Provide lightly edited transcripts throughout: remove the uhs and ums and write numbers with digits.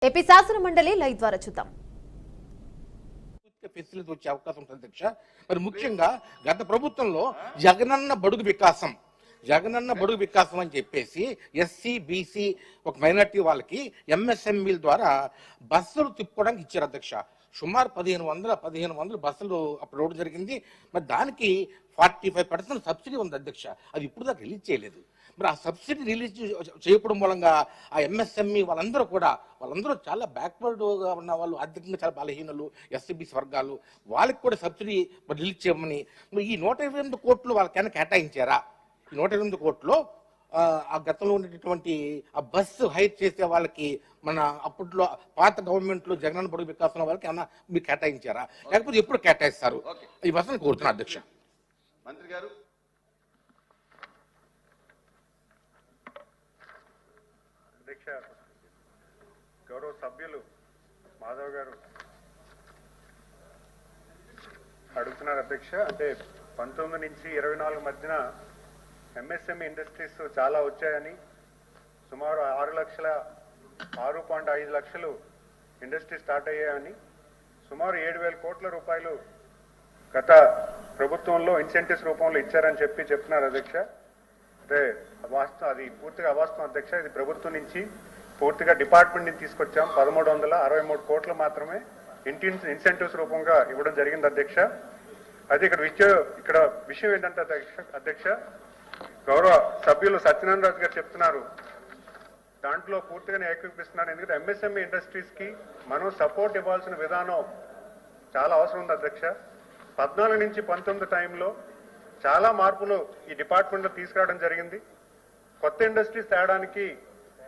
AP శాసన మండలి live ద్వారా చూద్దాం. ఫెసిలిటీ వచ్చే అవకాశం ఉంటుంది అధ్యక్ష. మరి ముఖ్యంగా గత ప్రభుత్వంలో జగనన్న బడుగు వికాసం అని చెప్పేసి ఎస్సీ బీసీ ఒక మైనార్టీ వాళ్ళకి ఎంఎస్ఎంఈల ద్వారా బస్సులు తిప్పుకోవడానికి ఇచ్చారు అధ్యక్ష. సుమారు 1500 బస్సులు అప్పుడు ఇవ్వడం జరిగింది. మరి దానికి 45% సబ్సిడీ ఉంది అధ్యక్ష. అది ఇప్పుడు దాకా రిలీజ్ చేయలేదు. మరి ఆ సబ్సిడీ రిలీజ్ చేయడం మూలంగా ఆ ఎంఎస్ఎంఈ వాళ్ళందరూ చాలా బ్యాక్వర్డ్గా ఉన్న వాళ్ళు, ఆర్థికంగా చాలా బలహీనలు, ఎస్సీబీసీ వర్గాలు, వాళ్ళకి కూడా సబ్సిడీ రిలీజ్ చేయమని ఈ 128 కోట్లు వాళ్ళకైనా కేటాయించారా? ఈ 128 కోట్లు ఆ గతంలో ఉండేటటువంటి ఆ బస్సు హైర్ చేసే వాళ్ళకి మన అప్పట్లో పాత గవర్నమెంట్లో జగనన్న బడుగు వికాసం వాళ్ళకి ఏమన్నా మీరు కేటాయించారా, లేకపోతే ఎప్పుడు కేటాయిస్తారు? ఈ బస్సును కోరుతున్నా అధ్యక్ష. మంత్రి గారు. అధ్యక్ష, గౌరవ సభ్యులు మాధవ్ గారు అడుగుతున్నారు అధ్యక్ష. అంటే 19 నుంచి 24 మధ్యన ఎంఎస్ఎంఈ ఇండస్ట్రీస్ చాలా వచ్చాయని, సుమారు 6.5 లక్షలు ఇండస్ట్రీ స్టార్ట్ అయ్యాయని, సుమారు 7,000 కోట్ల రూపాయలు గత ప్రభుత్వంలో ఇన్సెంటివ్స్ రూపంలో ఇచ్చారని చెప్తున్నారు అధ్యక్ష. అంటే అది పూర్తిగా అవాస్తవం అధ్యక్ష. ఇది ప్రభుత్వం నుంచి పూర్తిగా డిపార్ట్మెంట్ నుంచి తీసుకొచ్చాం. 1363 కోట్లు మాత్రమే ఇన్సెంటివ్స్ రూపంగా ఇవ్వడం జరిగింది అధ్యక్ష. అది ఇక్కడ విషయం ఏంటంటే అధ్యక్ష, గౌరవ సభ్యులు సత్యనారాయణ రాజు గారు చెప్తున్నారు, దాంట్లో పూర్తిగానే ఏకీపిస్తున్నారు. ఎందుకంటే ఎంఎస్ఎంఈ ఇండస్ట్రీస్ కి మనం సపోర్ట్ ఇవ్వాల్సిన విధానం చాలా అవసరం ఉంది అధ్యక్ష. 14 నుంచి 19 టైంలో చాలా మార్పులు ఈ డిపార్ట్మెంట్ లో తీసుకురావడం జరిగింది. కొత్త ఇండస్ట్రీస్ తేడానికి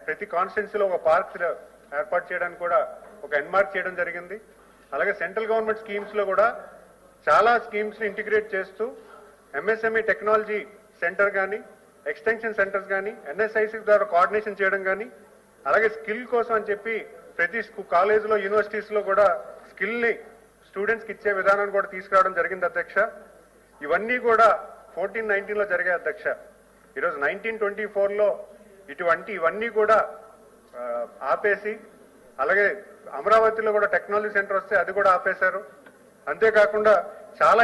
ప్రతి కాన్స్టిట్యున్సీలో ఒక పార్క్ ఏర్పాటు చేయడానికి కూడా ఒక ఎన్మార్క్ చేయడం జరిగింది. అలాగే సెంట్రల్ గవర్నమెంట్ స్కీమ్స్ లో కూడా చాలా స్కీమ్స్ ని ఇంటిగ్రేట్ చేస్తూ ఎంఎస్ఎంఈ టెక్నాలజీ సెంటర్ కానీ, ఎక్స్టెన్షన్ సెంటర్స్ కానీ, ఎన్ఎస్ఐసి ద్వారా కోఆర్డినేషన్ చేయడం కానీ, అలాగే స్కిల్ కోసం అని చెప్పి ప్రతి కాలేజీలో, యూనివర్సిటీస్ లో కూడా స్కిల్ ని స్టూడెంట్స్ కి ఇచ్చే విధానాన్ని కూడా తీసుకురావడం జరిగింది అధ్యక్ష. ఇవన్నీ కూడా 14-19లో జరిగాయి అధ్యక్ష. ఈరోజు 1924లో ఇవన్నీ కూడా ఆపేసి, అలాగే అమరావతిలో కూడా టెక్నాలజీ సెంటర్ వస్తే అది కూడా ఆపేశారు. అంతేకాకుండా చాలా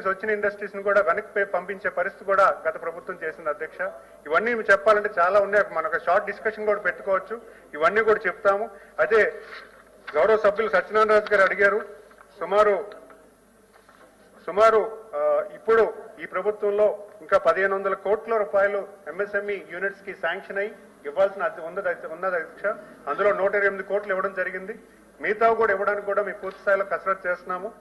వచ్చిన ఇండస్ట్రీస్ ని కూడా వెనక్కి పంపించే పరిస్థితి కూడా గత ప్రభుత్వం చేసింది అధ్యక్ష. ఇవన్నీ చెప్పాలంటే చాలా ఉన్నాయి, మనకు షార్ట్ డిస్కషన్ కూడా పెట్టుకోవచ్చు. ఇవన్నీ కూడా చెప్తాము. అదే గౌరవ సభ్యులు సత్యనారాయణ రాజు గారు అడిగారు, సుమారు ఇప్పుడు ఈ ప్రభుత్వంలో ఇంకా 1500 కోట్ల రూపాయలు ఎంఎస్ఎంఈ యూనిట్స్ కి శాంక్షన్ అయ్యి ఇవ్వాల్సిన ఉన్నది అధ్యక్ష. అందులో 128 కోట్లు ఇవ్వడం జరిగింది. మిగతావి కూడా ఇవ్వడానికి కూడా మీ పూర్తి స్థాయిలో కసరత్తు చేస్తున్నాము.